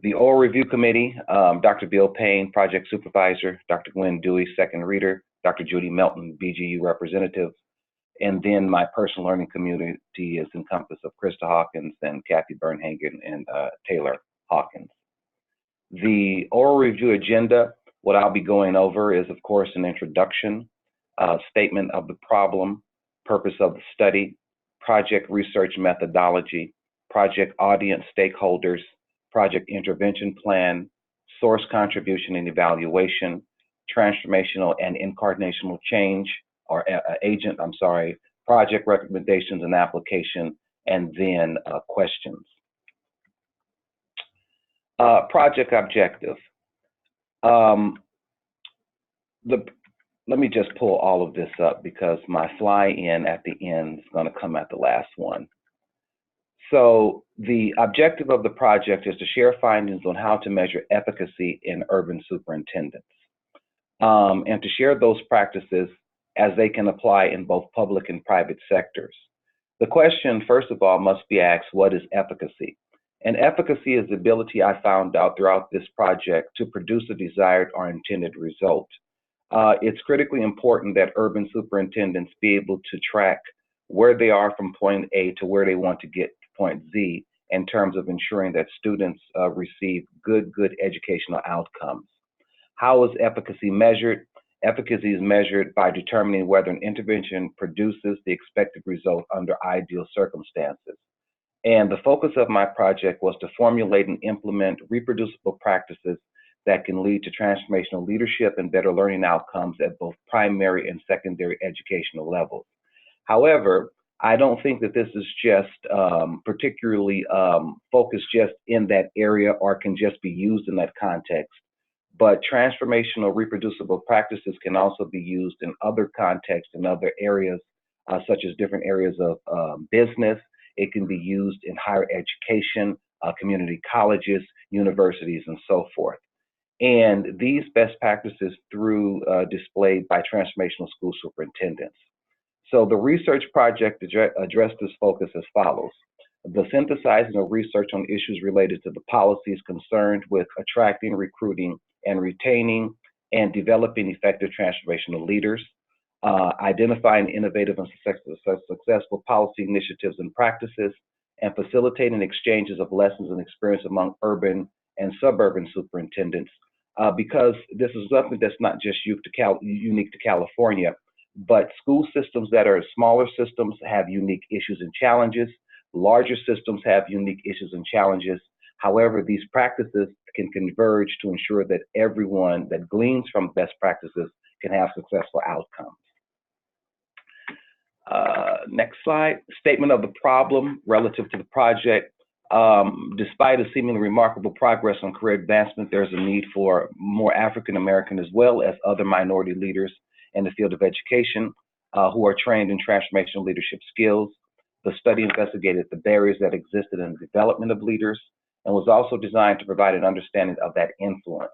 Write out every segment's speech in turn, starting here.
The oral review committee, Dr. Bill Payne, project supervisor, Dr. Gwen Dewey, second reader, Dr. Judy Melton, BGU representative, and then my personal learning community is encompassed of Krista Hawkins and Kathy Bernhagen and Taylor Hawkins. The oral review agenda, what I'll be going over is, of course, an introduction, statement of the problem, purpose of the study, project research methodology, project audience stakeholders, project intervention plan, source contribution and evaluation, transformational and incarnational change, or agent, project recommendations and application, and then questions. Project objective. Let me just pull all of this up because my fly-in at the end is going to come at the last one. So the objective of the project is to share findings on how to measure efficacy in urban superintendents, and to share those practices as they can apply in both public and private sectors. The question, first of all, must be asked, what is efficacy? And efficacy is the ability I found out throughout this project to produce a desired or intended result. It's critically important that urban superintendents be able to track where they are from point A to where they want to get to point Z in terms of ensuring that students receive good educational outcomes. How is efficacy measured? Efficacy is measured by determining whether an intervention produces the expected result under ideal circumstances. And the focus of my project was to formulate and implement reproducible practices that can lead to transformational leadership and better learning outcomes at both primary and secondary educational levels. However, I don't think that this is just particularly focused just in that area or can just be used in that context. But transformational reproducible practices can also be used in other contexts and other areas, such as different areas of business. It can be used in higher education, community colleges, universities, and so forth. And these best practices displayed by transformational school superintendents. So the research project addressed this focus as follows. The synthesizing of research on issues related to the policies concerned with attracting, recruiting, and retaining and developing effective transformational leaders, identifying innovative and successful policy initiatives and practices, and facilitating exchanges of lessons and experience among urban and suburban superintendents, because this is something that's not just unique to California, but school systems that are smaller systems have unique issues and challenges. Larger systems have unique issues and challenges. However, these practices can converge to ensure that everyone that gleans from best practices can have successful outcomes. Next slide. Statement of the problem relative to the project. Despite a seemingly remarkable progress on career advancement, there's a need for more African American as well as other minority leaders in the field of education who are trained in transformational leadership skills. The study investigated the barriers that existed in the development of leaders and was also designed to provide an understanding of that influence.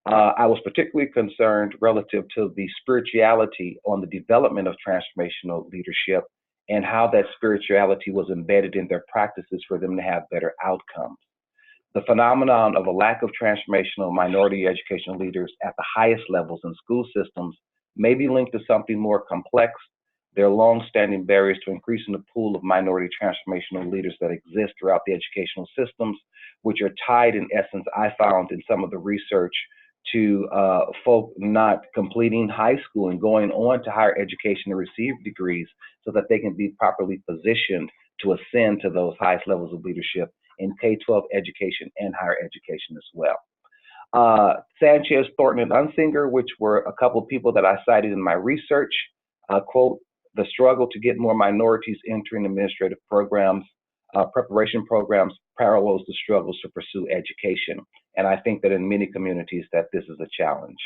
I was particularly concerned relative to the spirituality on the development of transformational leadership and how that spirituality was embedded in their practices for them to have better outcomes. The phenomenon of a lack of transformational minority educational leaders at the highest levels in school systems may be linked to something more complex. There are long-standing barriers to increasing the pool of minority transformational leaders that exist throughout the educational systems, which are tied, in essence, I found in some of the research, to folk not completing high school and going on to higher education to receive degrees so that they can be properly positioned to ascend to those highest levels of leadership in K-12 education and higher education as well. Sanchez, Thornton, and Unsinger, which were a couple of people that I cited in my research, quote, the struggle to get more minorities entering administrative programs, preparation programs parallels the struggles to pursue education. And I think that in many communities that this is a challenge.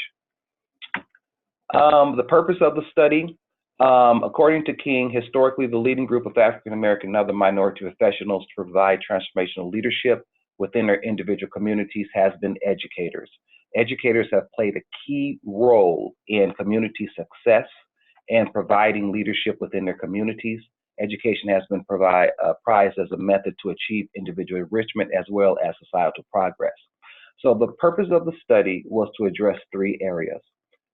The purpose of the study, according to King, historically the leading group of African American and other minority professionals to provide transformational leadership within their individual communities has been educators. Educators have played a key role in community success and providing leadership within their communities. Education has been prized as a method to achieve individual enrichment as well as societal progress. So the purpose of the study was to address three areas.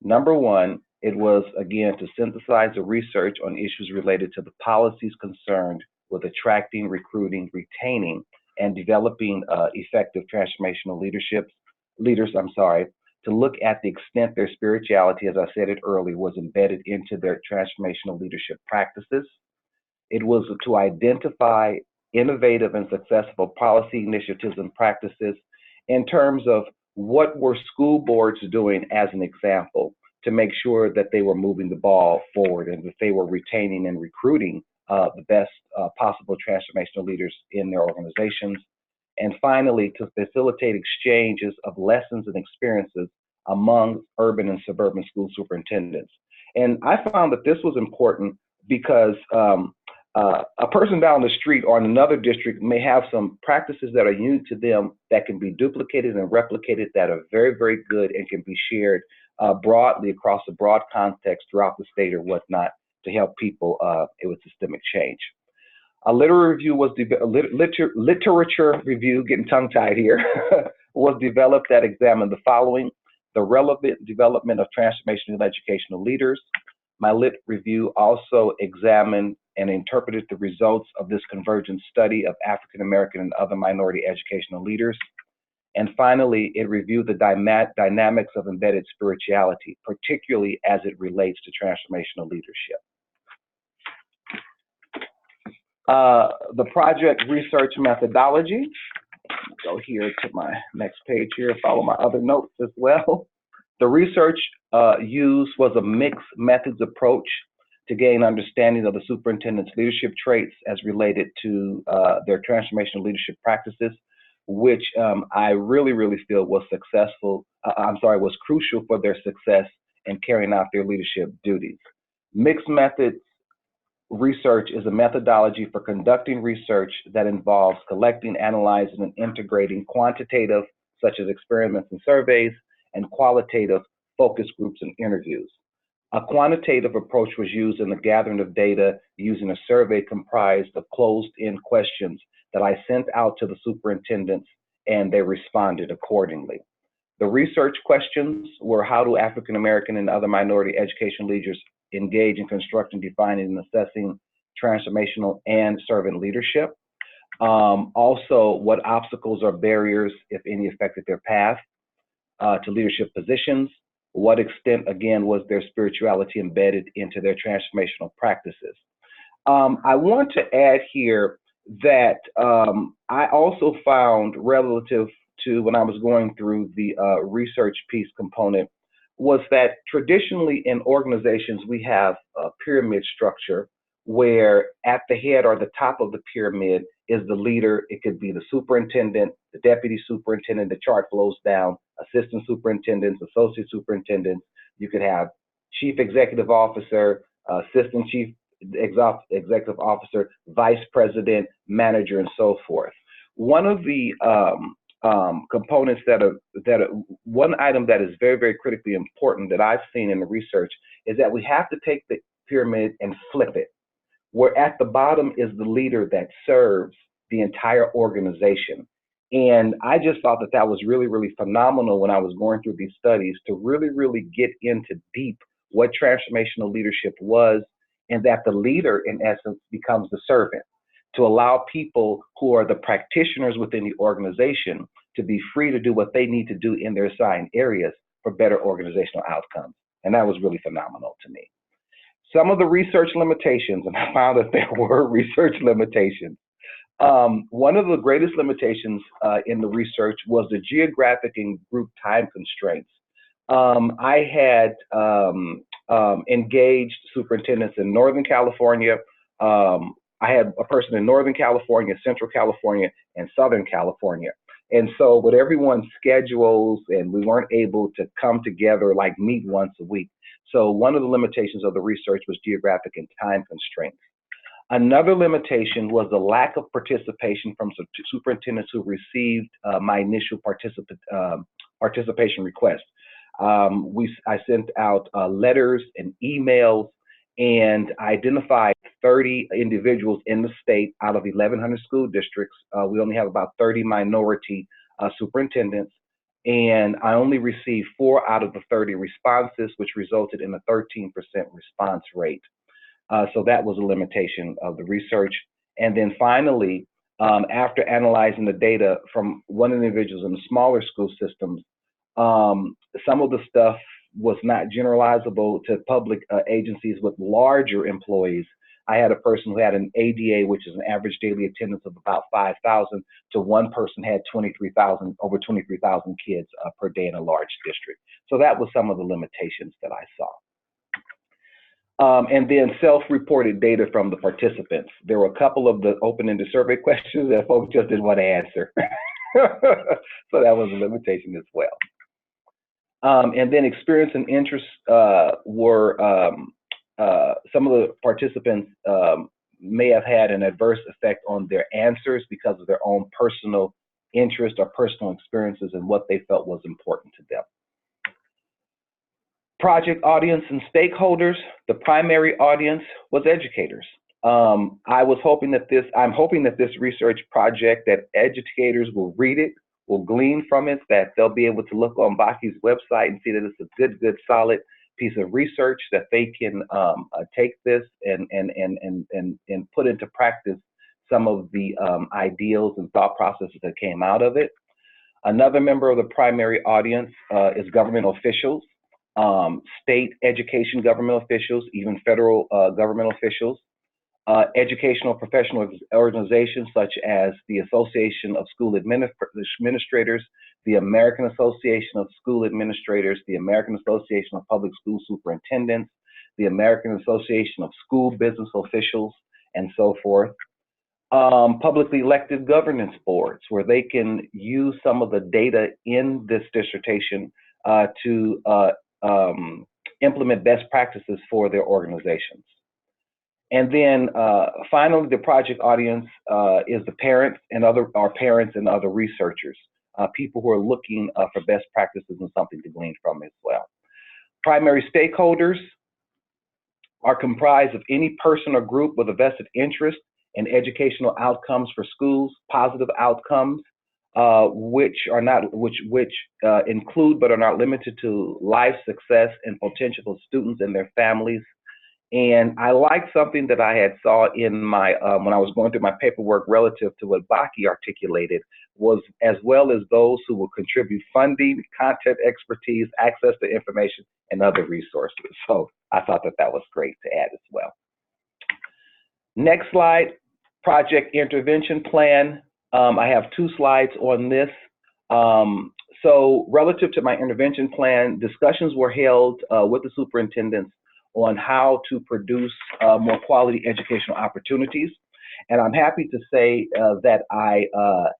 Number one, it was again to synthesize the research on issues related to the policies concerned with attracting, recruiting, retaining, and developing effective transformational leaders. I'm sorry, to look at the extent their spirituality, as I said it earlier, was embedded into their transformational leadership practices. It was to identify innovative and successful policy initiatives and practices in terms of what were school boards doing as an example to make sure that they were moving the ball forward and that they were retaining and recruiting the best possible transformational leaders in their organizations. And finally, to facilitate exchanges of lessons and experiences among urban and suburban school superintendents. And I found that this was important because a person down the street or in another district may have some practices that are unique to them that can be duplicated and replicated that are very, very good and can be shared broadly across a broad context throughout the state or whatnot to help people with systemic change. A literary review was literature review, getting tongue-tied here, was developed that examined the following: the relevant development of transformational educational leaders. My lit review also examined and interpreted the results of this convergent study of African American and other minority educational leaders. And finally, it reviewed the dynamics of embedded spirituality, particularly as it relates to transformational leadership. The project research methodology. Go here to my next page here, follow my other notes as well. The research used was a mixed methods approach to gain understanding of the superintendent's leadership traits as related to their transformational leadership practices, which I really feel was was crucial for their success in carrying out their leadership duties. Mixed methods research is a methodology for conducting research that involves collecting, analyzing, and integrating quantitative, such as experiments and surveys, and qualitative focus groups and interviews. A quantitative approach was used in the gathering of data using a survey comprised of closed-end questions that I sent out to the superintendents, and they responded accordingly. The research questions were: how do African American and other minority education leaders engage in constructing, defining, and assessing transformational and servant leadership? Also, what obstacles or barriers, if any, affected their path to leadership positions? What extent, again, was their spirituality embedded into their transformational practices? I want to add here that I also found, relative to when I was going through the research piece component, was that traditionally in organizations we have a pyramid structure where at the head or the top of the pyramid is the leader. It could be the superintendent, the deputy superintendent. The chart flows down: assistant superintendents, associate superintendents. You could have chief executive officer, assistant chief executive officer, vice president, manager, and so forth. One of the components one item that is very critically important that I've seen in the research is that we have to take the pyramid and flip it, where at the bottom is the leader that serves the entire organization. And I just thought that that was really phenomenal when I was going through these studies, to really get into deep what transformational leadership was, and that the leader in essence becomes the servant, to allow people who are the practitioners within the organization to be free to do what they need to do in their assigned areas for better organizational outcomes. And that was really phenomenal to me. Some of the research limitations, and I found that there were research limitations. One of the greatest limitations in the research was the geographic and group time constraints. I had engaged superintendents in Northern California. I had a person in Northern California, Central California, and Southern California. And so with everyone's schedules, and we weren't able to come together, like meet once a week. So one of the limitations of the research was geographic and time constraints. Another limitation was the lack of participation from superintendents who received my initial participation request. I sent out letters and emails and identified 30 individuals in the state out of 1,100 school districts. We only have about 30 minority superintendents. and I only received 4 out of the 30 responses, which resulted in a 13% response rate. So that was a limitation of the research. And then finally, after analyzing the data from one of the individuals in the smaller school systems, some of the stuff was not generalizable to public agencies with larger employees. I had a person who had an ADA, which is an average daily attendance of about 5,000, to one person had 23,000, over 23,000 kids per day in a large district. So that was some of the limitations that I saw. And then self-reported data from the participants. There were a couple of the open-ended survey questions that folks just didn't want to answer. So that was a limitation as well. And then experience and interests were, some of the participants may have had an adverse effect on their answers because of their own personal interest or personal experiences and what they felt was important to them. Project audience and stakeholders. The primary audience was educators. I'm hoping that this research project, that educators will read it, will glean from it, that they'll be able to look on Baki's website and see that it's a good, solid piece of research, that they can take this and put into practice some of the ideals and thought processes that came out of it. Another member of the primary audience is government officials. State education government officials, even federal government officials, educational professional organizations such as the Association of School Administrators, the American Association of School Administrators, the American Association of Public School Superintendents, the American Association of School Business Officials, and so forth. Publicly elected governance boards, where they can use some of the data in this dissertation to implement best practices for their organizations. And then finally, the project audience is the parents and other researchers, people who are looking for best practices and something to glean from as well. Primary stakeholders are comprised of any person or group with a vested interest in educational outcomes for schools, positive outcomes, which include but are not limited to life, success, and potential of students and their families. And I like something that I had saw in my when I was going through my paperwork relative to what Baki articulated, was as well as those who will contribute funding, content expertise, access to information, and other resources. So I thought that was great to add as well. Next slide, project intervention plan. I have 2 slides on this. So relative to my intervention plan, discussions were held with the superintendents on how to produce more quality educational opportunities. And I'm happy to say that I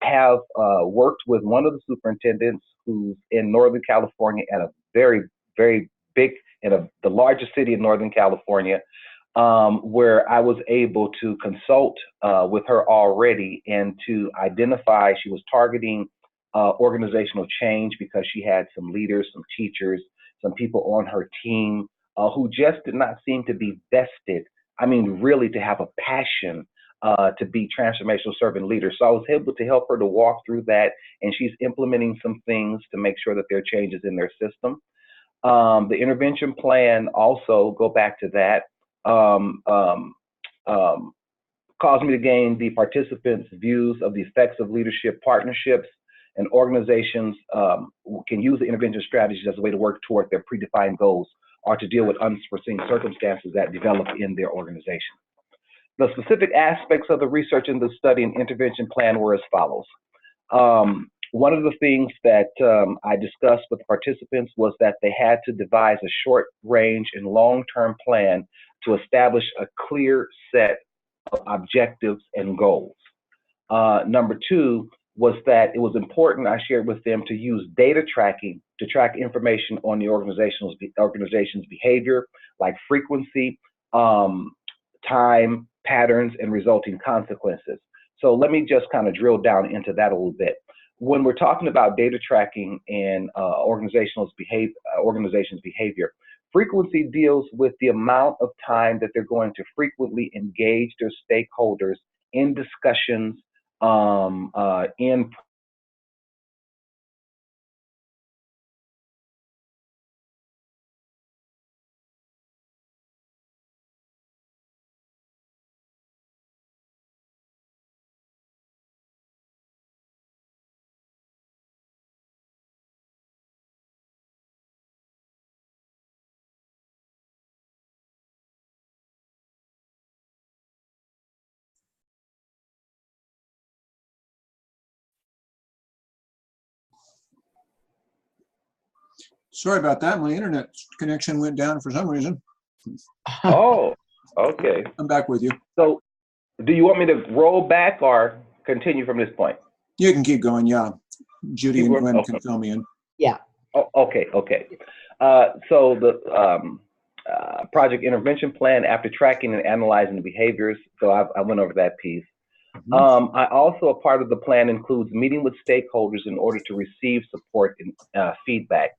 have worked with one of the superintendents who's in Northern California at a very, very big, the largest city in Northern California, where I was able to consult with her already and to identify, she was targeting organizational change because she had some leaders, some teachers, some people on her team who just did not seem to be vested, I mean, really to have a passion to be transformational servant leaders. So I was able to help her to walk through that, and she's implementing some things to make sure that there are changes in their system. The intervention plan also, go back to that, caused me to gain the participants' views of the effects of leadership partnerships, and organizations can use the intervention strategies as a way to work toward their predefined goals or to deal with unforeseen circumstances that develop in their organization. The specific aspects of the research in the study and intervention plan were as follows. One of the things that I discussed with the participants was that they had to devise a short range and long-term plan to establish a clear set of objectives and goals. Number 2 was that it was important, I shared with them, to use data tracking to track information on the organization's behavior, like frequency, time, patterns, and resulting consequences. So let me just kind of drill down into that a little bit. When we're talking about data tracking and organizations' behavior, frequency deals with the amount of time that they're going to frequently engage their stakeholders in discussions, in Sorry about that. My internet connection went down for some reason. Oh, okay. I'm back with you. So do you want me to roll back or continue from this point? You can keep going, yeah. Judy and Gwen Okay. can fill me in. Yeah. Oh, okay. So the project intervention plan, after tracking and analyzing the behaviors, so I went over that piece. I also, a part of the plan includes meeting with stakeholders in order to receive support and feedback.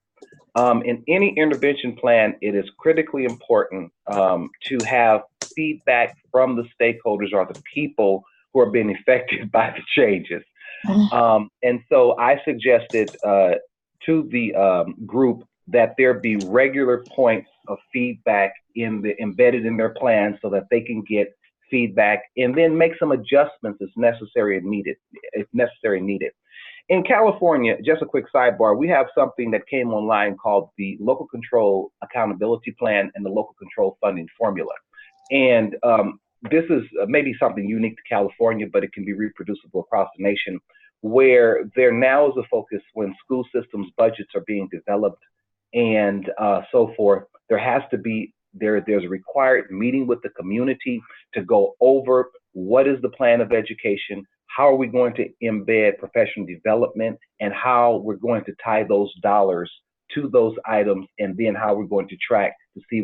In any intervention plan, it is critically important to have feedback from the stakeholders or the people who are being affected by the changes. And so I suggested to the group that there be regular points of feedback embedded in their plan so that they can get feedback and then make some adjustments as necessary and needed. In California, just a quick sidebar, we have something that came online called the Local Control Accountability Plan and the Local Control Funding Formula. And this is maybe something unique to California, but it can be reproducible across the nation, where there now is a focus when school systems budgets are being developed and so forth. There's a required meeting with the community to go over what is the plan of education, how are we going to embed professional development, and how we're going to tie those dollars to those items, and then how we're going to track to see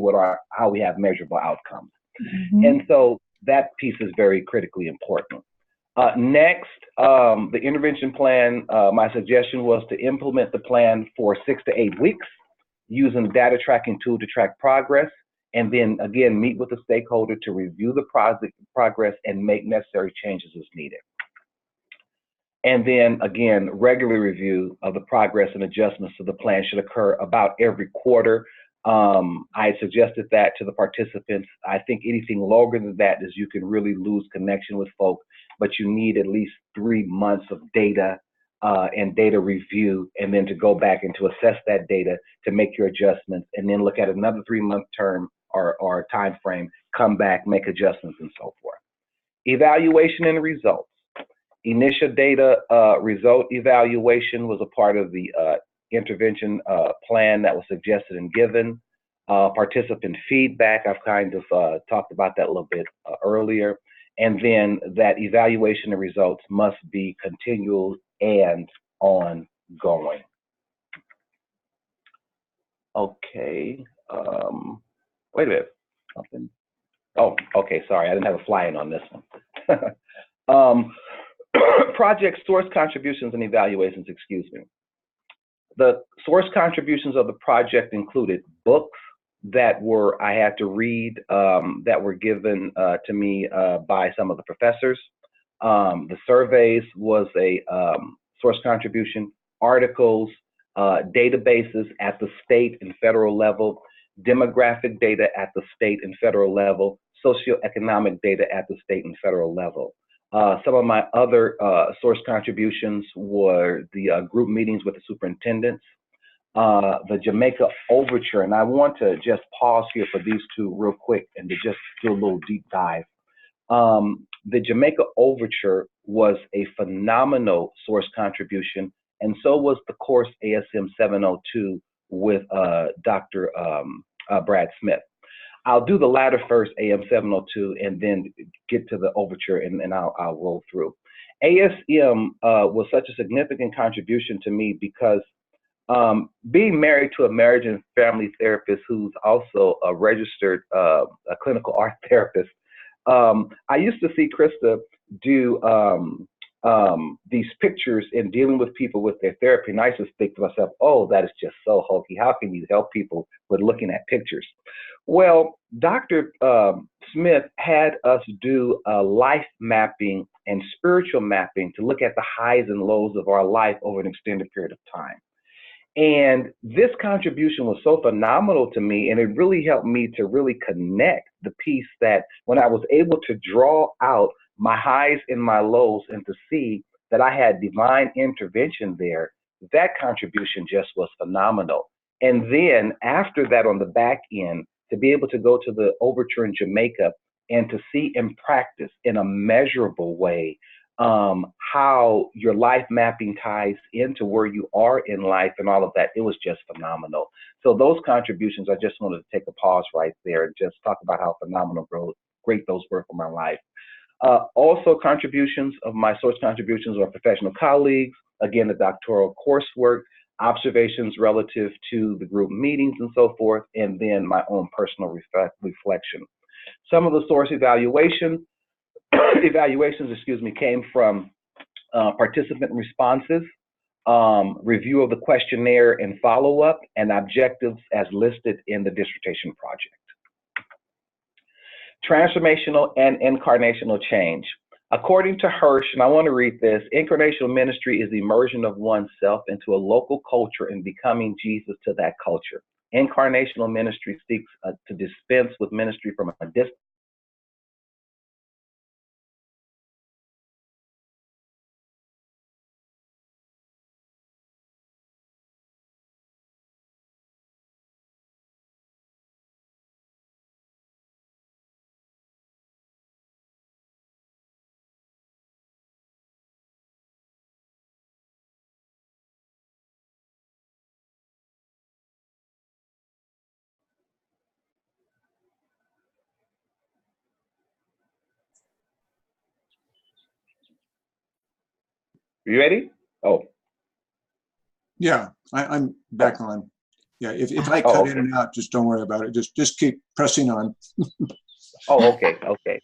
how we have measurable outcomes. And so that piece is very critically important. Next, the intervention plan, my suggestion was to implement the plan for 6 to 8 weeks using the data tracking tool to track progress, and then again, meet with the stakeholder to review the progress and make necessary changes as needed. And then again, regular review of the progress and adjustments to the plan should occur about every quarter. I suggested that to the participants. I think anything longer than that is you can really lose connection with folk, but you need at least 3 months of data and data review, and then to go back and to assess that data to make your adjustments, and then look at another 3-month term or time frame, come back, make adjustments, and so forth. Evaluation and results. Initial data result evaluation was a part of the intervention plan that was suggested and given. Participant feedback, I've kind of talked about that a little bit earlier. And then that evaluation and results must be continual and ongoing. Okay, wait a minute, something. Oh, okay, sorry, I didn't have a fly-in on this one. Project source contributions and evaluations, excuse me. The source contributions of the project included books that I had to read that were given to me by some of the professors. The surveys was a source contribution, articles, databases at the state and federal level, demographic data at the state and federal level, socioeconomic data at the state and federal level. Some of my other source contributions were the group meetings with the superintendents, the Jamaica Overture, and I want to just pause here for these two real quick and to just do a little deep dive. The Jamaica Overture was a phenomenal source contribution, and so was the course ASM 702 with Dr. Brad Smith. I'll do the latter first, AM 702, and then get to the overture, and I'll roll through. ASM was such a significant contribution to me because being married to a marriage and family therapist who's also a registered a clinical art therapist, I used to see Krista do these pictures in dealing with people with their therapy, and I used to think to myself, oh, that is just so hokey. How can you help people with looking at pictures? Well, Dr. Smith had us do life mapping and spiritual mapping to look at the highs and lows of our life over an extended period of time. And this contribution was so phenomenal to me, and it really helped me to really connect the piece that when I was able to draw out my highs and my lows and to see that I had divine intervention there, that contribution just was phenomenal. And then after that, on the back end, to be able to go to the overture in Jamaica and to see in practice in a measurable way how your life mapping ties into where you are in life and all of that. It was just phenomenal. So those contributions, I just wanted to take a pause right there and just talk about how phenomenal, great those were for my life. Also contributions of my source contributions are professional colleagues, again, the doctoral coursework, observations relative to the group meetings and so forth, and then my own personal reflection. Some of the source evaluations, came from participant responses, review of the questionnaire and follow-up, and objectives as listed in the dissertation project. Transformational and incarnational change. According to Hirsch, and I want to read this, incarnational ministry is the immersion of oneself into a local culture and becoming Jesus to that culture. Incarnational ministry seeks to dispense with ministry from a distance. You ready? Oh. Yeah, I'm back on. Yeah, if I Oh, cut okay. in and out, just don't worry about it. Just keep pressing on. Oh, okay, okay.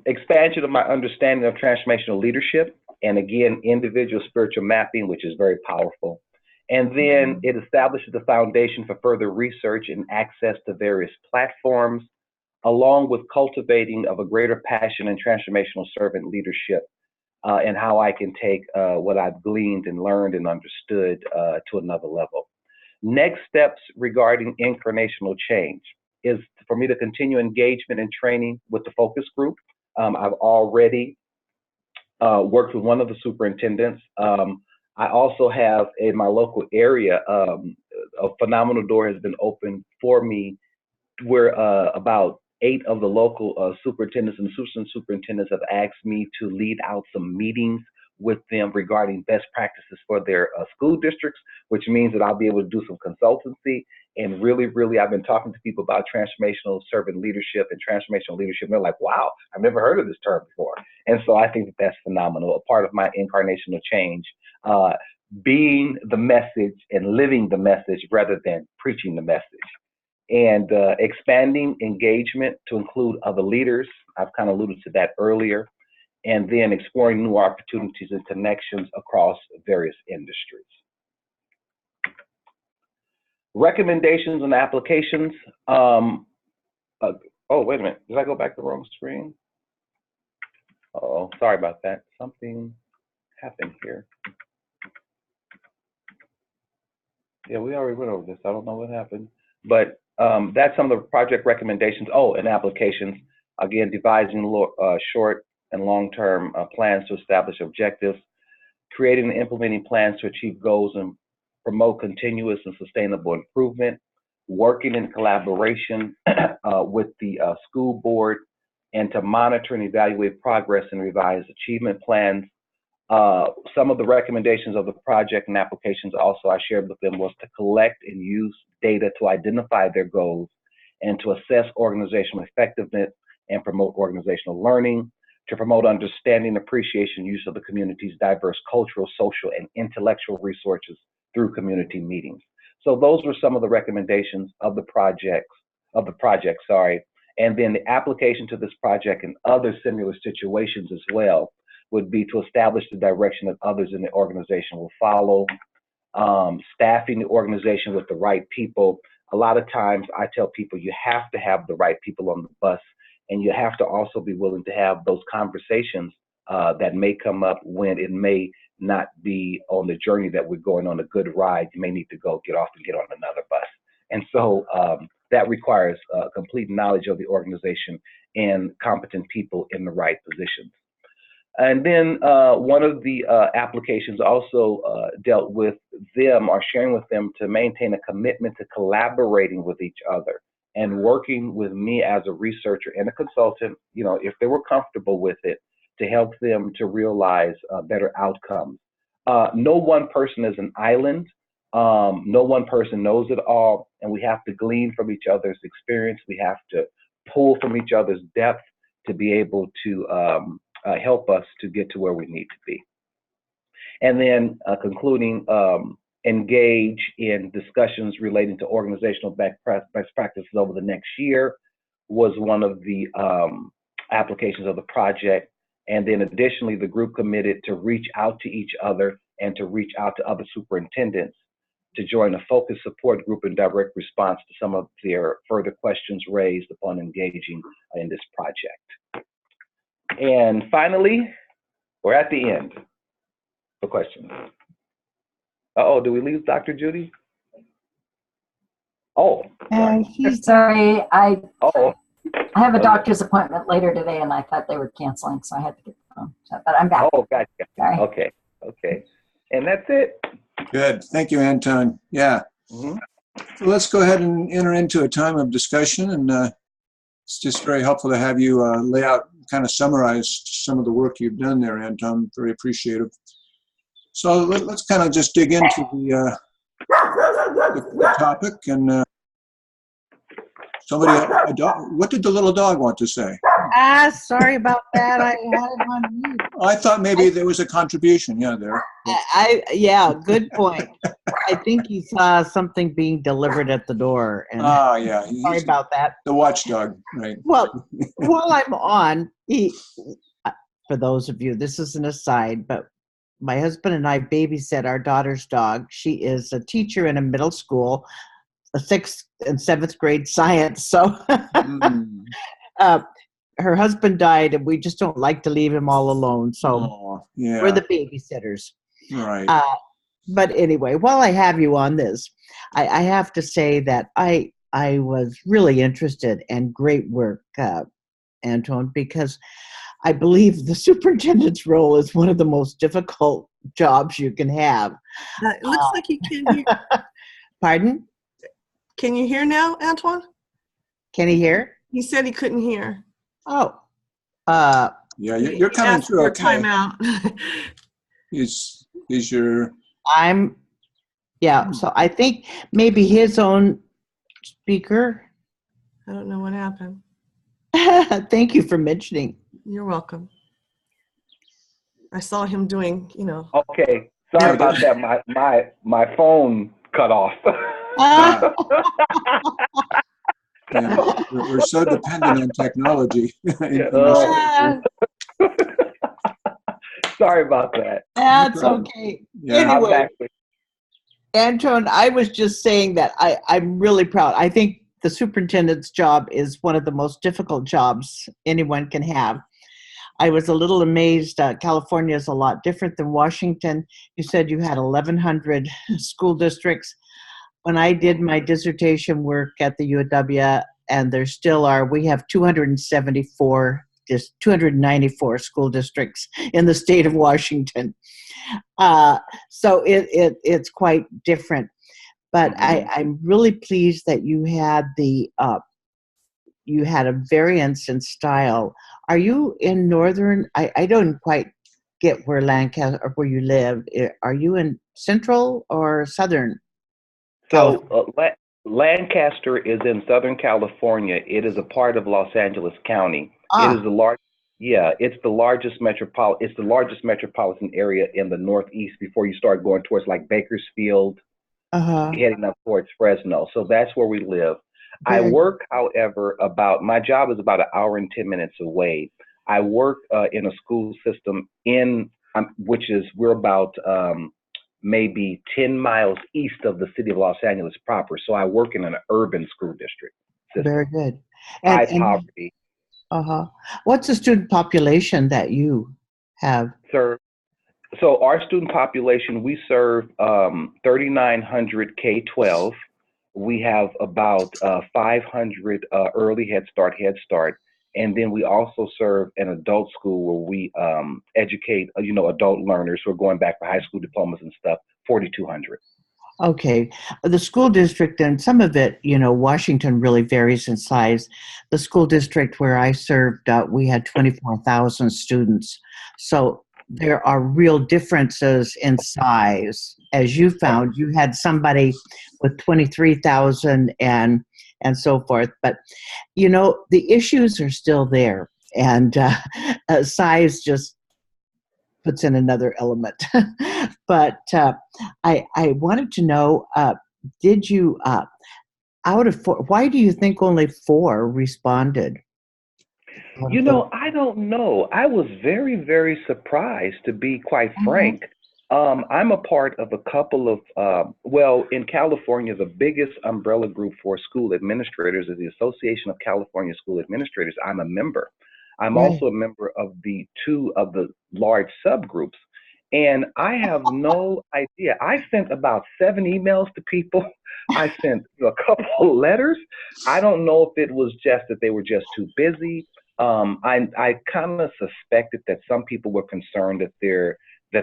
Expansion of my understanding of transformational leadership, and again, individual spiritual mapping, which is very powerful. And then it establishes the foundation for further research and access to various platforms, along with cultivating of a greater passion in transformational servant leadership, and how I can take what I've gleaned and learned and understood to another level. Next steps regarding incarnational change is for me to continue engagement and training with the focus group. I've already worked with one of the superintendents. I also have in my local area, a phenomenal door has been opened for me where about 8 of the local superintendents and assistant superintendents have asked me to lead out some meetings with them regarding best practices for their school districts, which means that I'll be able to do some consultancy. And really, really, I've been talking to people about transformational servant leadership and transformational leadership. And they're like, wow, I've never heard of this term before. And so I think that that's phenomenal, a part of my incarnational change, being the message and living the message rather than preaching the message. And expanding engagement to include other leaders. I've kind of alluded to that earlier. And then exploring new opportunities and connections across various industries. Recommendations and applications. Oh, wait a minute. Did I go back to the wrong screen? Oh, sorry about that. Something happened here. Yeah, we already went over this. I don't know what happened. But that's some of the project recommendations. Oh, and applications. Again, devising short and long-term plans to establish objectives, creating and implementing plans to achieve goals and promote continuous and sustainable improvement, working in collaboration with the school board, and to monitor and evaluate progress and revise achievement plans. Some of the recommendations of the project and applications also I shared with them was to collect and use data to identify their goals and to assess organizational effectiveness and promote organizational learning, to promote understanding, appreciation, use of the community's diverse cultural, social, and intellectual resources through community meetings. So those were some of the recommendations of the project, And then the application to this project and other similar situations as well would be to establish the direction that others in the organization will follow, staffing the organization with the right people. A lot of times I tell people you have to have the right people on the bus, and you have to also be willing to have those conversations that may come up when it may not be on the journey that we're going on a good ride. You may need to go get off and get on another bus. And so that requires complete knowledge of the organization and competent people in the right positions. And then one of the applications also dealt with them or sharing with them to maintain a commitment to collaborating with each other and working with me as a researcher and a consultant, if they were comfortable with it, to help them to realize better outcomes. No one person is an island. No one person knows it all, and we have to glean from each other's experience. We have to pull from each other's depth to be able to help us to get to where we need to be. And then concluding, engage in discussions relating to organizational best practices over the next year was one of the applications of the project. And then additionally, the group committed to reach out to each other and to reach out to other superintendents to join a focused support group in direct response to some of their further questions raised upon engaging in this project. And finally, we're at the end for questions. Uh-oh, do we lose Dr. Judy? Oh, sorry. He's sorry. Oh, I have a doctor's appointment later today, and I thought they were canceling, so I had to get the phone. So, but I'm back. oh, gotcha. Sorry. Okay. And that's it. Good. Thank you, Antoine. Yeah. Mm-hmm. So let's go ahead and enter into a time of discussion. And it's just very helpful to have you lay out, kind of summarize some of the work you've done there, Antoine. Very appreciative. So let's kind of just dig into the topic. And what did the little dog want to say? Sorry about that. I had it on mute. I thought maybe there was a contribution. Yeah, there. Yeah, good point. I think he saw something being delivered at the door. And yeah. sorry about that. The watchdog, right? Well, while I'm on, for those of you, this is an aside, but my husband and I babysit our daughter's dog. She is a teacher in a middle school, a 6th and 7th grade science. So her husband died, and we just don't like to leave him all alone. So we're the babysitters. Right. But anyway, while I have you on this, I have to say that I was really interested, and great work, Antoine, because I believe the superintendent's role is one of the most difficult jobs you can have. It looks like you can hear. Pardon? Can you hear now, Antoine? Can he hear? He said he couldn't hear. Oh. Yeah, you're coming through okay. Timeout. Is your... So I think maybe his own speaker. I don't know what happened. Thank you for mentioning. You're welcome. I saw him doing, Okay, sorry about that. My phone cut off. Yeah, we're so dependent on technology. Sorry about that. That's okay. Yeah. Anyway, Antoine, I was just saying that I'm really proud. I think the superintendent's job is one of the most difficult jobs anyone can have. I was a little amazed. California is a lot different than Washington. You said you had 1,100 school districts. When I did my dissertation work at the UW, and there still are, we have 294 294 school districts in the state of Washington. So it's quite different. But I'm really pleased that you had a variance in style. Are you in northern? I don't quite get where Lancaster or where you live. Are you in central or southern? So Lancaster is in Southern California. It is a part of Los Angeles County. It is it's the largest metropolitan area in the Northeast before you start going towards like Bakersfield, heading up towards Fresno. So that's where we live. I work, however, my job is about an hour and 10 minutes away. I work in a school system we're about maybe 10 miles east of the city of Los Angeles proper. So I work in an urban school district system. Very good. High poverty. What's the student population that you have? Sir, so our student population, we serve 3,900 K-12. We have about 500 early Head Start. And then we also serve an adult school where we educate, adult learners who are going back for high school diplomas and stuff, 4,200. Okay. The school district, and some of it, Washington really varies in size. The school district where I served, we had 24,000 students. So there are real differences in size. As you found, you had somebody with 23,000 and so forth. But, you know, the issues are still there. And size just puts in another element. But I wanted to know, did you, out of 4, why do you think only 4 responded? You know, I don't know. I was very, very surprised, to be quite frank. I'm a part of a couple of, well, in California, the biggest umbrella group for school administrators is the Association of California School Administrators. I'm a member. I'm Right. also a member of the 2 of the large subgroups. And I have no idea. I sent about 7 emails to people. I sent a couple of letters. I don't know if it was just that they were just too busy. I kind of suspected that some people were concerned that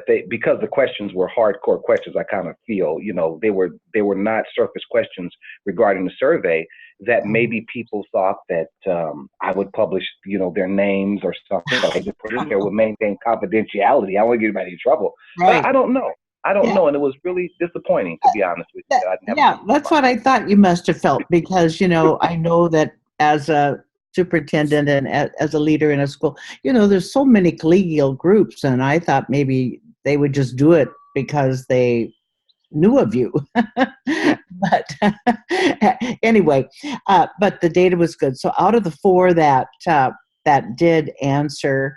they because the questions were hardcore questions. I kind of feel, you know, they were not surface questions regarding the survey, that maybe people thought that I would publish, you know, their names or something. So they just put in there would maintain confidentiality. I don't want to get anybody in trouble. Right. But I don't know. I don't Yeah. know, and it was really disappointing, to be honest with you. that I didn't have a Yeah, good that's what I thought you must have felt, because, you know, I know that as a superintendent and as a leader in a school, you know, there's so many collegial groups, and I thought maybe they would just do it because they knew of you. But anyway, but the data was good. So out of the 4 that did answer,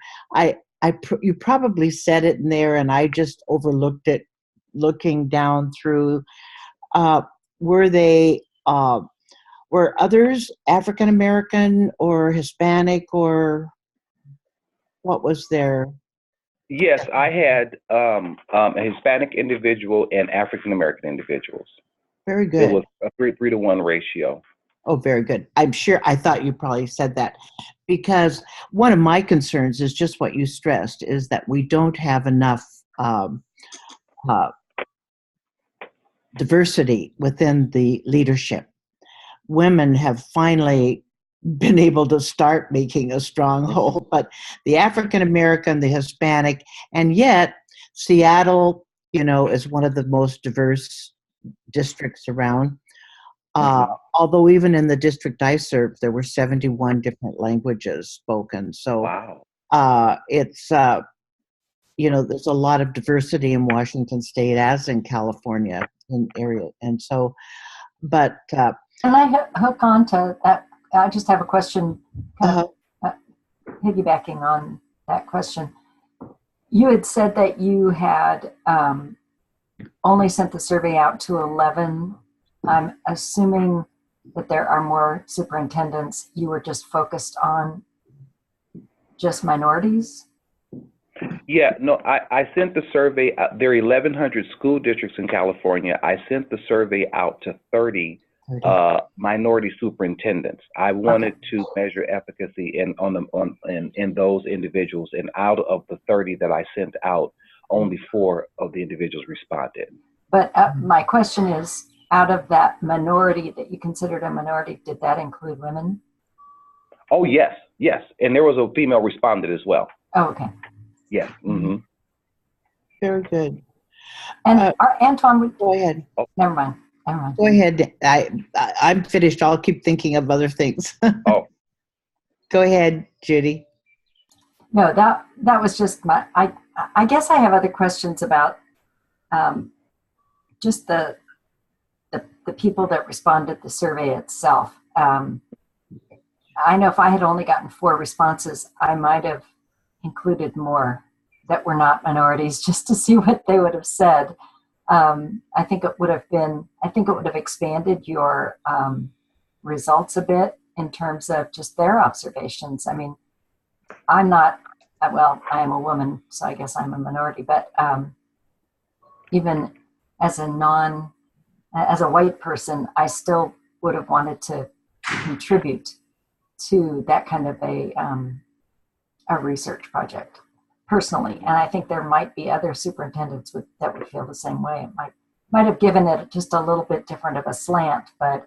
you probably said it in there, and I just overlooked it looking down through. Were they were others African American or Hispanic, or what was their? Yes, I had a Hispanic individual and African American individuals. Very It good. was a 3-to-1 ratio. Oh, very good. I'm sure, I thought you probably said that, because one of my concerns is just what you stressed, is that we don't have enough uh, diversity within the leadership. Women have finally been able to start making a stronghold, but the African American, the Hispanic, and yet Seattle, you know, is one of the most diverse districts around. Although even in the district I served, there were 71 different languages spoken. So Wow. it's, you know, there's a lot of diversity in Washington State, as in California in area. And so, but Can I hook on to that? I just have a question, kind of piggybacking on that question. You had said that you had only sent the survey out to 11. I'm assuming that there are more superintendents. You were just focused on just minorities? Yeah, no, I sent the survey out. There are 1,100 school districts in California. I sent the survey out to 30 minority superintendents. I wanted to measure efficacy in those individuals, and out of the 30 that I sent out, only 4 of the individuals responded. But my question is, out of that minority that you considered a minority, did that include women? Oh, yes, and there was a female respondent as well. Oh, okay. Yes. Mm-hmm. very good. And Antoine, Go ahead. never mind. Go ahead. I'm finished. I'll keep thinking of other things. Oh. Go ahead, Judy. No, that was just I guess I have other questions about just the people that responded to the survey itself. I know if I had only gotten 4 responses, I might have included more that were not minorities, just to see what they would have said. I think it would have expanded your results a bit in terms of just their observations. I mean, I'm not, well, I am a woman, so I guess I'm a minority, but even as a white person, I still would have wanted to contribute to that kind of a research project personally. And I think there might be other superintendents that would feel the same way. It might have given it just a little bit different of a slant, but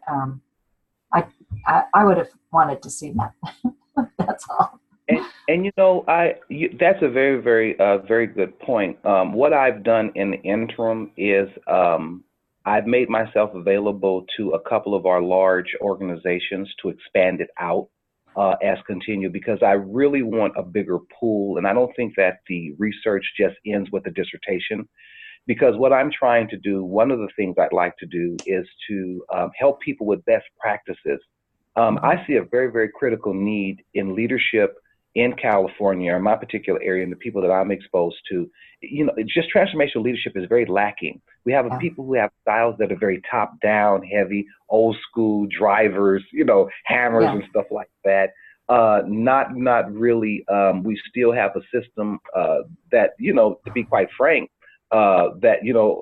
I would have wanted to see that. That's all. And that's a very, very, very good point. What I've done in the interim is I've made myself available to a couple of our large organizations to expand it out as continue because I really want a bigger pool, and I don't think that the research just ends with the dissertation. Because what I'm trying to do, one of the things I'd like to do is to help people with best practices. I see a very, very critical need in leadership in California, or my particular area, and the people that I'm exposed to. Just transformational leadership is very lacking. We have people who have styles that are very top-down, heavy, old school drivers, hammers and stuff like that. Not really. We still have a system that, to be quite frank, that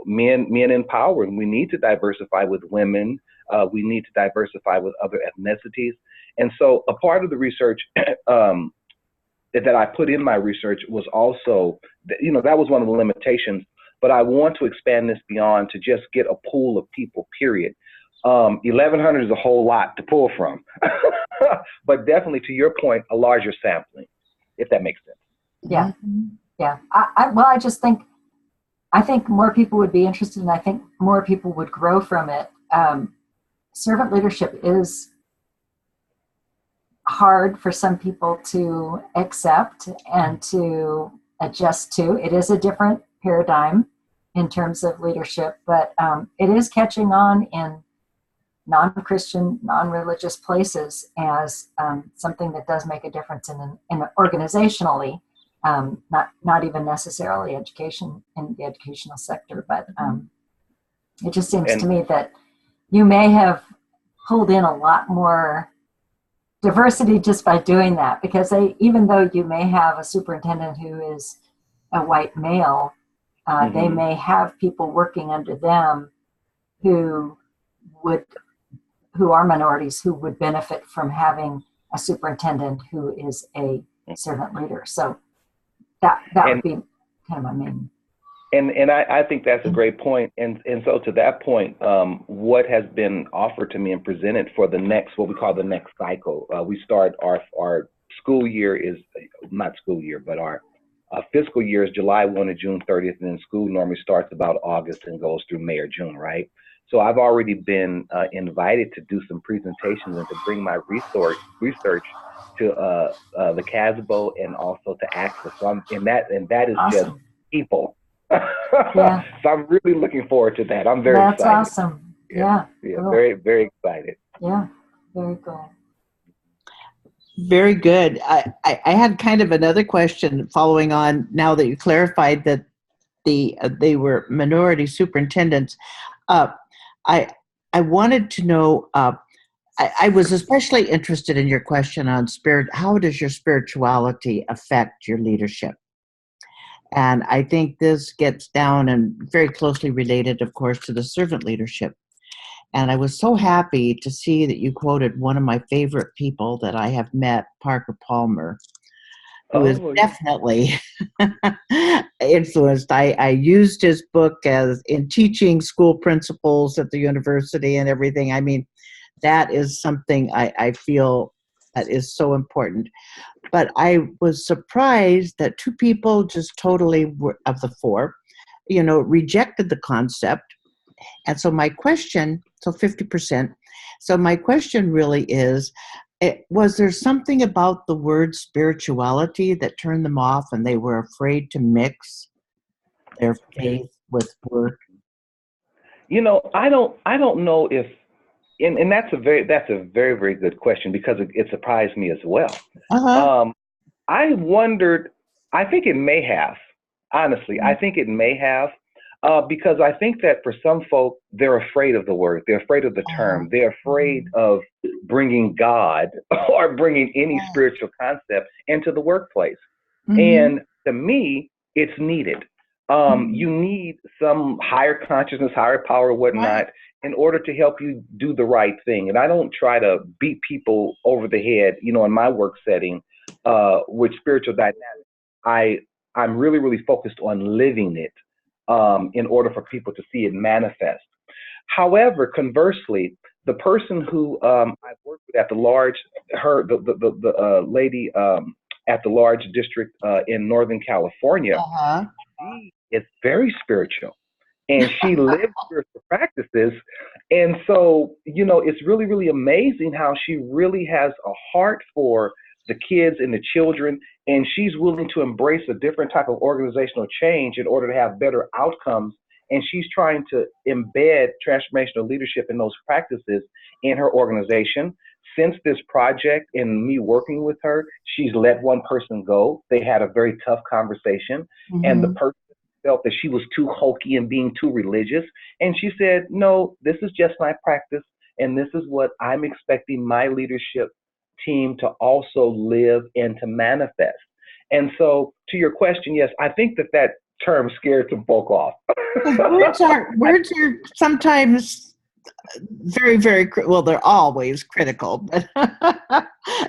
men in power, and we need to diversify with women. We need to diversify with other ethnicities. And so a part of the research that I put in my research was also, that was one of the limitations, but I want to expand this beyond to just get a pool of people, period. 1,100 is a whole lot to pull from, but definitely to your point, a larger sampling, if that makes sense. Yeah. Yeah. I think more people would be interested, and I think more people would grow from it. Servant leadership is hard for some people to accept and to adjust to. It is a different paradigm in terms of leadership, but it is catching on in non-Christian, non-religious places as something that does make a difference in organizationally, not even necessarily education in the educational sector, but it just seems to me that you may have pulled in a lot more diversity just by doing that, because even though you may have a superintendent who is a white male, they may have people working under them who are minorities who would benefit from having a superintendent who is a servant leader. So that would be kind of my main. And I think that's a great point. And so to that point, what has been offered to me and presented for the next, what we call the next cycle, we start our school year is, not school year, but our fiscal year is July 1 to June 30th, and then school normally starts about August and goes through May or June, right? So I've already been invited to do some presentations and to bring my research to the CASBO and also to AXA. So that is awesome. Just people. Yeah. So I'm really looking forward to that. I'm very excited. That's awesome. Yeah. Cool. Very, very excited. Yeah. Very cool. Very good. I had kind of another question following on now that you clarified that they were minority superintendents. I wanted to know, I was especially interested in your question on spirit. How does your spirituality affect your leadership? And I think this gets down and very closely related, of course, to the servant leadership. And I was so happy to see that you quoted one of my favorite people that I have met, Parker Palmer, who is definitely influenced. I used his book in teaching school principals at the university and everything. I mean, that is something I feel that is so important. But I was surprised that two people just totally of the four, rejected the concept. And so my question, 50%. So my question really is, was there something about the word spirituality that turned them off and they were afraid to mix their faith with work? I don't know if, and that's a very, very good question, because it surprised me as well. I wondered, I think it may have, honestly, I think it may have, because I think that for some folk, they're afraid of the word, they're afraid of the term, they're afraid of bringing God or bringing any spiritual concept into the workplace. And to me, it's needed. You need some higher consciousness, higher power, whatnot, in order to help you do the right thing. And I don't try to beat people over the head, in my work setting with spiritual dynamics. I'm really, really focused on living it in order for people to see it manifest. However, conversely, the person who I've worked with at the large, the lady, at the large district in Northern California. Uh-huh. She is very spiritual, and she lives spiritual practices. And so, it's really, really amazing how she really has a heart for the kids and the children, and she's willing to embrace a different type of organizational change in order to have better outcomes. And she's trying to embed transformational leadership in those practices in her organization. Since this project and me working with her, she's let one person go. They had a very tough conversation, and the person felt that she was too hokey and being too religious. And she said, no, this is just my practice, and this is what I'm expecting my leadership team to also live and to manifest. And so, to your question, yes, I think that term scared some folk off. words are sometimes very, very well. They're always critical, but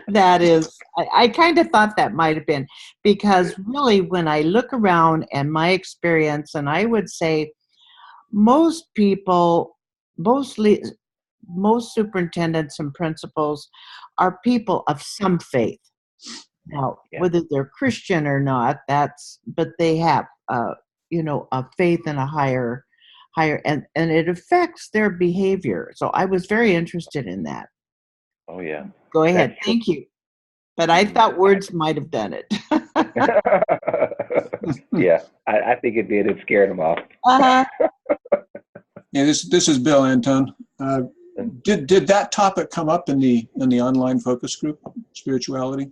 that is. I kind of thought that might have been, because really, when I look around and my experience, and I would say most people, most superintendents and principals are people of some faith. Now, whether they're Christian or not, but they have, a faith in a higher, and it affects their behavior. So I was very interested in that. Oh, yeah. Go ahead. Thank you. But I thought words might have done it. Yeah, I think it did. It scared them off. Uh-huh. Yeah, this is Bill, Anton. Did that topic come up in the online focus group, spirituality?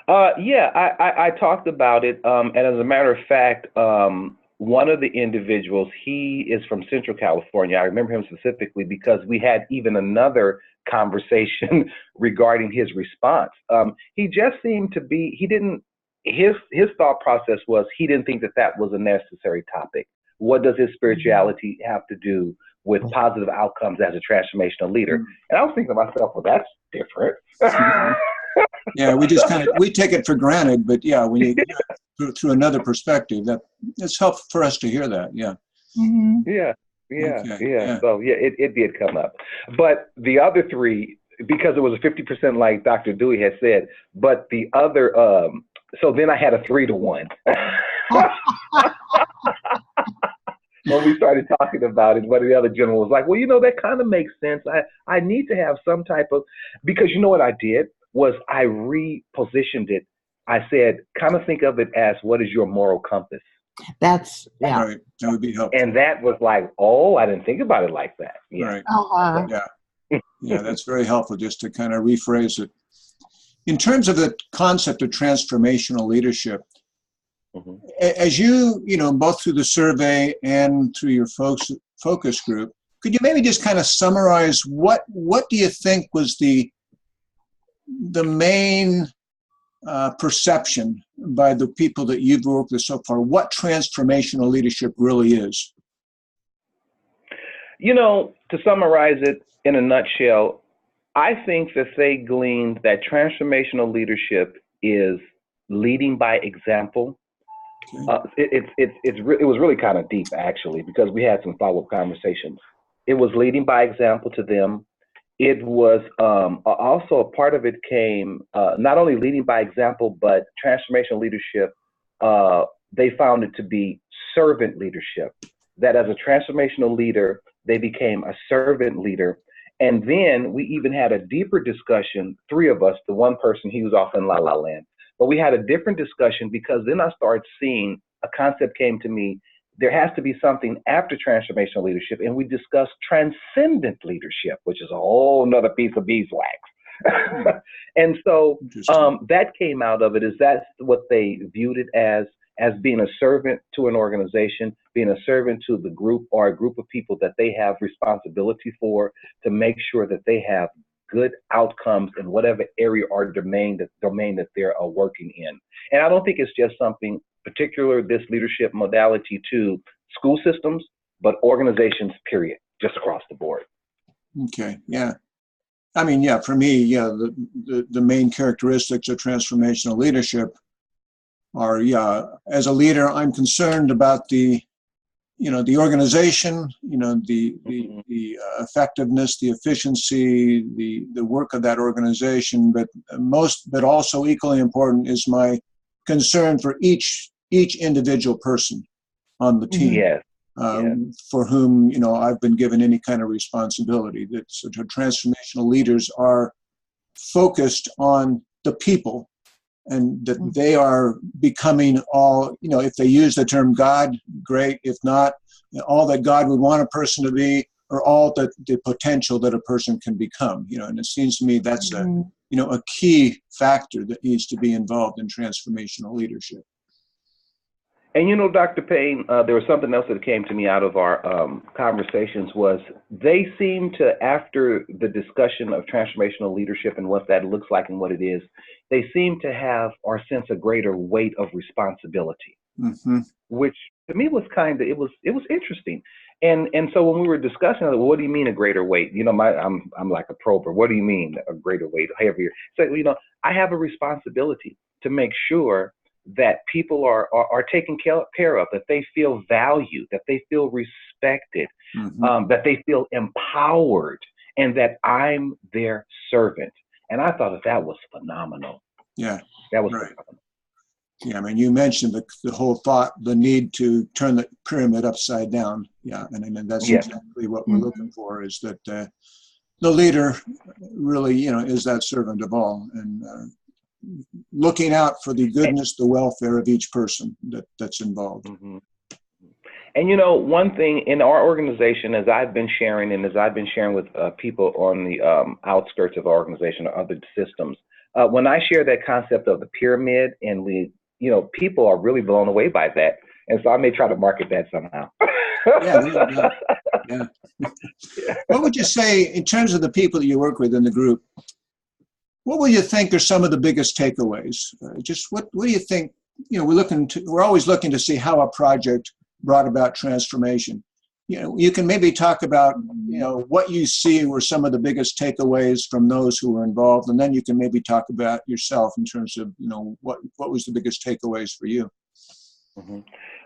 Yeah, I talked about it, and as a matter of fact, one of the individuals, he is from Central California. I remember him specifically because we had even another conversation regarding his response. He just seemed to be, his thought process was he didn't think that was a necessary topic. What does his spirituality have to do with positive outcomes as a transformational leader? And I was thinking to myself, well, that's different. Yeah, we take it for granted, but yeah, we need through another perspective. It's helpful for us to hear that. Yeah. Mm-hmm. Yeah. Yeah. So yeah, it did come up. But the other three, because it was a 50%, like Dr. Dewey had said, but the other, so then I had a 3-to-1. When we started talking about it, one of the other gentlemen was like, well, that kind of makes sense. I need to have some type of, because what I did was I repositioned it. I said, kind of think of it as, what is your moral compass? That's, yeah. Right. That would be helpful. And that was like, oh, I didn't think about it like that. Yeah. Right. Uh-huh. Yeah, that's very helpful just to kind of rephrase it. In terms of the concept of transformational leadership, as you both through the survey and through your focus group, could you maybe just kind of summarize what do you think was the main perception by the people that you've worked with so far, what transformational leadership really is? To summarize it in a nutshell, I think that they gleaned that transformational leadership is leading by example. It was really kind of deep, actually, because we had some follow-up conversations. It was leading by example to them. It was also a part of it came not only leading by example, but transformational leadership. They found it to be servant leadership, that as a transformational leader, they became a servant leader. And then we even had a deeper discussion, three of us, the one person, he was off in La La Land. But we had a different discussion because then I started seeing a concept came to me. There has to be something after transformational leadership. And we discussed transcendent leadership, which is a whole nother piece of beeswax. And so that came out of it, is that's what they viewed it as being a servant to an organization, being a servant to the group or a group of people that they have responsibility for, to make sure that they have good outcomes in whatever area or domain that they're working in. And I don't think it's just something particular, this leadership modality to school systems, but organizations, period, just across the board. Okay, yeah. I mean, yeah, for me, yeah, the main characteristics of transformational leadership are, yeah, as a leader, I'm concerned about the the organization, the Mhm. effectiveness, the efficiency, the work of that organization, but also equally important is my concern for each individual person on the team, Yes, yes. for whom I've been given any kind of responsibility. That sort of transformational leaders are focused on the people, and that they are becoming all, if they use the term God, great. If not, all that God would want a person to be, or all the potential that a person can become. And it seems to me that's a key factor that needs to be involved in transformational leadership. And Dr. Payne, there was something else that came to me out of our conversations was they seem to, after the discussion of transformational leadership and what that looks like and what it is, they seem to have or sense a greater weight of responsibility, which to me was it was interesting. And so when we were discussing, well, what do you mean a greater weight? I'm like a prober. What do you mean a greater weight, heavier? So I have a responsibility to make sure that people are taken care of, that they feel valued, that they feel respected, that they feel empowered, and that I'm their servant. And I thought that was phenomenal. Yeah, that was right. phenomenal. Yeah, I mean, you mentioned the whole thought, the need to turn the pyramid upside down. Yeah, and that's exactly what we're looking for, is that the leader really, is that servant of all, and looking out for the goodness, the welfare of each person that's involved. And one thing in our organization, as I've been sharing with people on the outskirts of our organization or other systems, when I share that concept of the pyramid, and people are really blown away by that. And so I may try to market that somehow. Yeah. What would you say in terms of the people that you work with in the group? What will you think are some of the biggest takeaways? Just what do you think? We're always looking to see how a project brought about transformation. You can maybe talk about, what you see were some of the biggest takeaways from those who were involved, and then you can maybe talk about yourself in terms of, what was the biggest takeaways for you?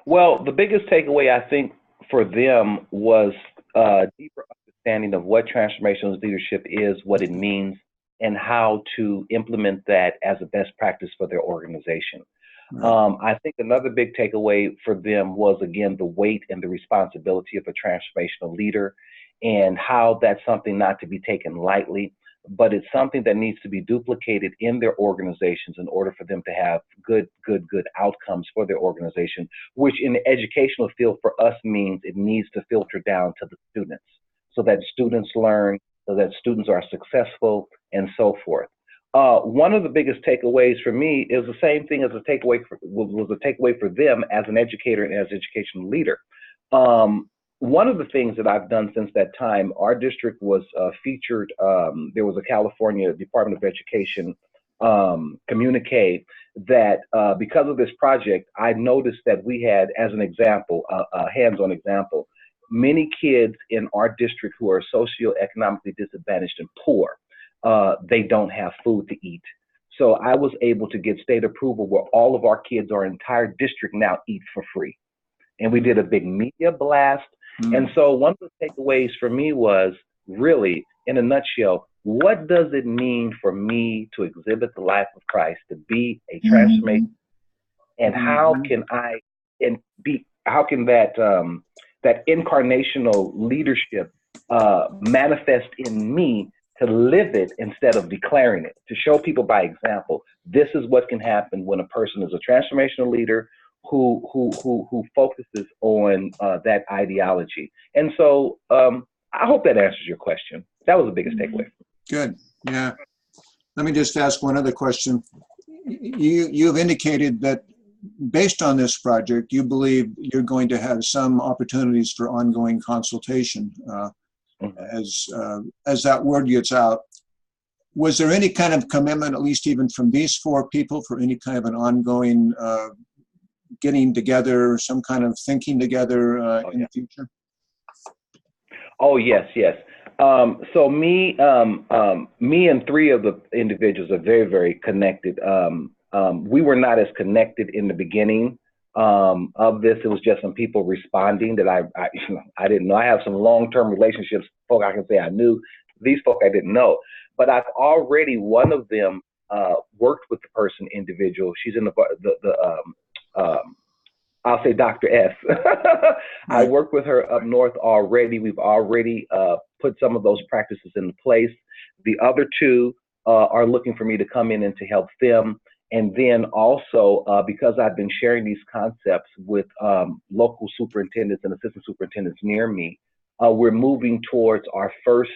Well, the biggest takeaway, I think, for them was a deeper understanding of what transformational leadership is, what it means, and how to implement that as a best practice for their organization. Right. I think another big takeaway for them was, again, the weight and the responsibility of a transformational leader, and how that's something not to be taken lightly, but it's something that needs to be duplicated in their organizations in order for them to have good outcomes for their organization, which in the educational field for us means it needs to filter down to the students, so that students learn, so that students are successful, and so forth. One of the biggest takeaways for me is the same thing as a takeaway for them as an educator and as an educational leader. One of the things that I've done since that time, our district was featured. There was a California Department of Education communique that because of this project, I noticed that we had, as an example, a hands-on example, many kids in our district who are socioeconomically disadvantaged and poor. They don't have food to eat. So I was able to get state approval where all of our kids, our entire district now eat for free. And we did a big media blast. And so one of the takeaways for me was really, in a nutshell, what does it mean for me to exhibit the life of Christ, to be a transformation? And how can that incarnational leadership manifest in me, to live it instead of declaring it, to show people by example, this is what can happen when a person is a transformational leader who focuses on that ideology. And so I hope that answers your question. That was the biggest takeaway. Good. Yeah. Let me just ask one other question. You've indicated that based on this project, you believe you're going to have some opportunities for ongoing consultation. As that word gets out, was there any kind of commitment, at least even from these four people, for any kind of an ongoing getting together, some kind of thinking together in the future? Oh, yes. So me and three of the individuals are very, very connected. We were not as connected in the beginning of this. It was just some people responding that I didn't know. I have some long-term relationships, folk I can say I knew. These folk I didn't know. But I've already, one of them worked with the person individual. She's in I'll say Dr. S. I work with her up north already. We've already put some of those practices into place. The other two are looking for me to come in and to help them. And then also, because I've been sharing these concepts with local superintendents and assistant superintendents near me, we're moving towards our first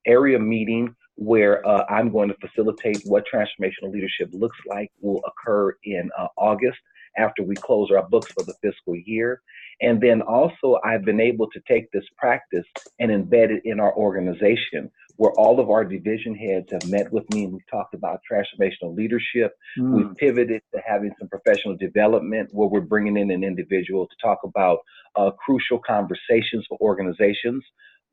area meeting where I'm going to facilitate what transformational leadership looks like. Will occur in August, after we close our books for the fiscal year. And then also I've been able to take this practice and embed it in our organization, where all of our division heads have met with me and we've talked about transformational leadership. We've pivoted to having some professional development where we're bringing in an individual to talk about crucial conversations for organizations.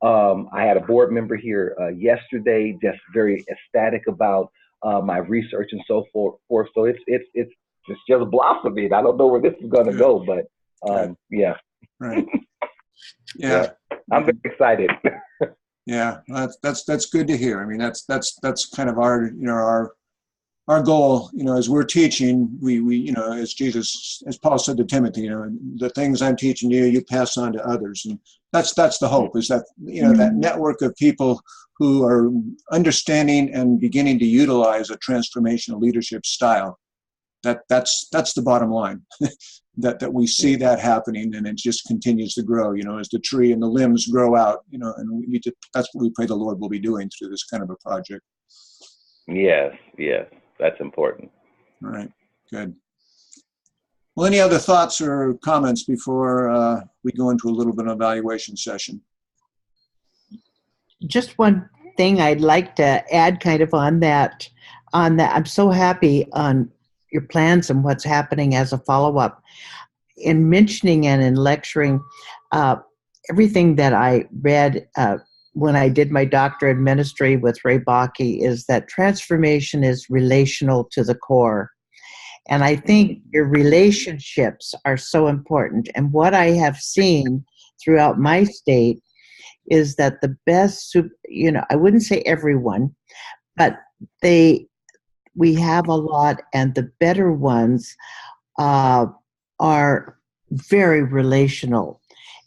I had a board member here yesterday, just very ecstatic about my research and so forth. So it's just blossoming. I don't know where this is going to go, but yeah. Right. Yeah. I'm very excited. Yeah, that's good to hear. I mean, that's kind of our goal. As we're teaching, we as Paul said to Timothy, the things I'm teaching you, you pass on to others, and that's the hope. Is that that network of people who are understanding and beginning to utilize a transformational leadership style. That's the bottom line. that we see that happening, and it just continues to grow, as the tree and the limbs grow out, and that's what we pray the Lord will be doing through this kind of a project. Yes, that's important. All right, good. Well, any other thoughts or comments before we go into a little bit of evaluation session? Just one thing I'd like to add kind of on that. I'm so happy on your plans and what's happening as a follow-up. In mentioning and in lecturing, everything that I read when I did my doctorate in ministry with Ray Bakke is that transformation is relational to the core. And I think your relationships are so important. And what I have seen throughout my state is that the best, I wouldn't say everyone, but we have a lot, and the better ones are very relational.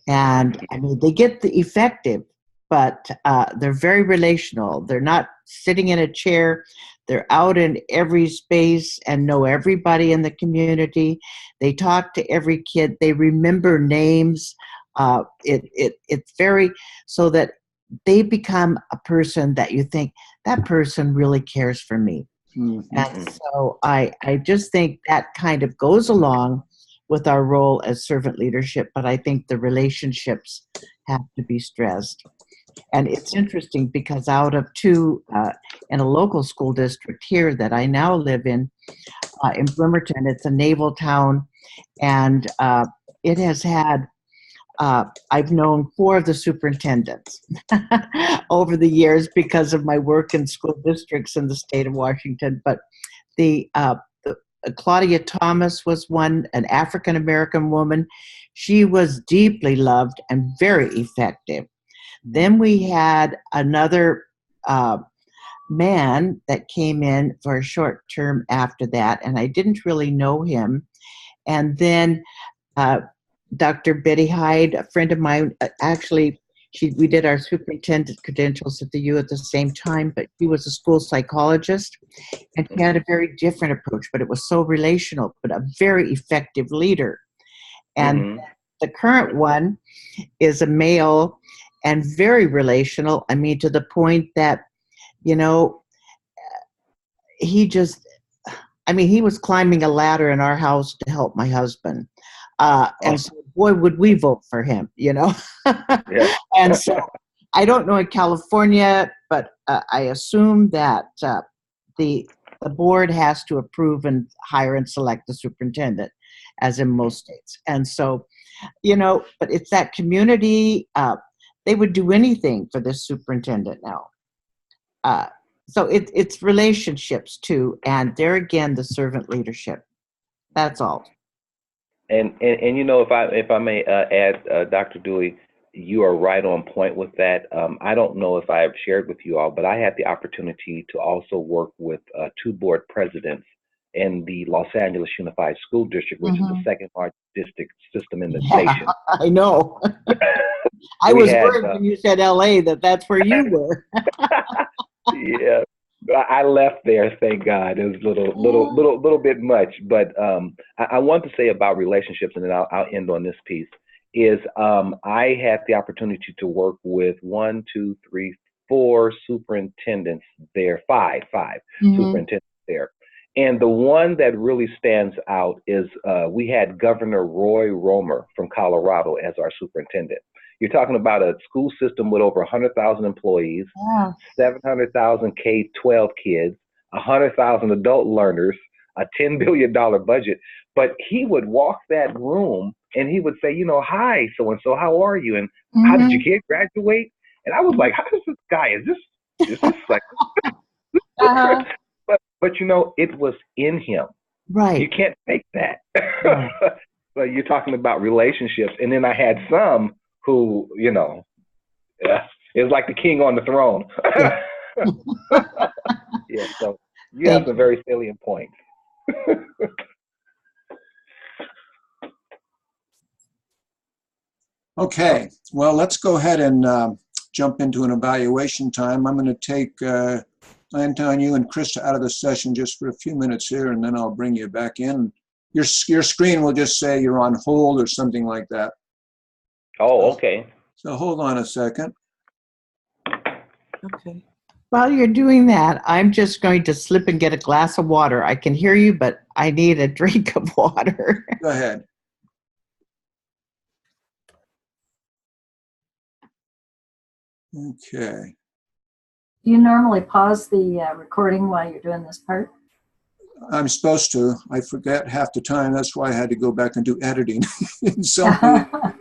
And I mean, they get the effective, but they're very relational. They're not sitting in a chair. They're out in every space and know everybody in the community. They talk to every kid. They remember names. It's very, so that they become a person that you think, that person really cares for me. Mm-hmm. And so I just think that kind of goes along with our role as servant leadership, but I think the relationships have to be stressed. And it's interesting because out of two, in a local school district here that I now live in Bremerton, it's a naval town, and it has had, I've known 4 of the superintendents over the years because of my work in school districts in the state of Washington. But the Claudia Thomas was one, an African-American woman. She was deeply loved and very effective. Then we had another man that came in for a short term after that, and I didn't really know him. And then Dr. Betty Hyde, a friend of mine, actually, we did our superintendent credentials at the U at the same time, but she was a school psychologist, and she had a very different approach, but it was so relational, but a very effective leader. And the current one is a male and very relational. I mean, to the point that, he was climbing a ladder in our house to help my husband. And so, boy, would we vote for him, Yeah. And so I don't know in California, but I assume that the board has to approve and hire and select the superintendent, as in most states. And so, but it's that community. They would do anything for this superintendent now. So it's relationships too. And there again, the servant leadership. That's all. And you know, if I may add, Dr. Dewey, you are right on point with that. I don't know if I have shared with you all, but I had the opportunity to also work with two board presidents in the Los Angeles Unified School District, which is the Mhm. second largest district system in the Yeah, nation. I know. I We was had, worried when you said LA that that's where you were. yeah, I left there, thank God. It was little bit much, but I want to say about relationships, and then I'll end on this piece. Is I had the opportunity to work with one, two, three, four superintendents there, five Mhm. superintendents there, and the one that really stands out is we had Governor Roy Romer from Colorado as our superintendent. You're talking about a school system with over 100,000 employees, Yeah. 700,000 K-12 kids, 100,000 adult learners, a $10 billion budget. But he would walk that room and he would say, you know, hi, so-and-so, how are you? And how did your Mhm. kid graduate? And I was like, how is this guy? Is this like, Uh-huh. but you know, it was in him. You Right. can't fake that. Right. But you're talking about relationships. And then I had some who, you know, it was like the king on the throne. Yeah. Yeah, so you have Thank some you. very salient points. Okay, well, let's go ahead and jump into an evaluation time. I'm going to take Antoine, you and Krista out of the session just for a few minutes here, and then I'll bring you back in. Your screen will just say you're on hold or something like that. Oh, okay. So hold on a second. Okay. While you're doing that, I'm just going to slip and get a glass of water. I can hear you, but I need a drink of water. Go ahead. Okay. Do you normally pause the recording while you're doing this part? I'm supposed to. I forget half the time. That's why I had to go back and do editing in some meetings.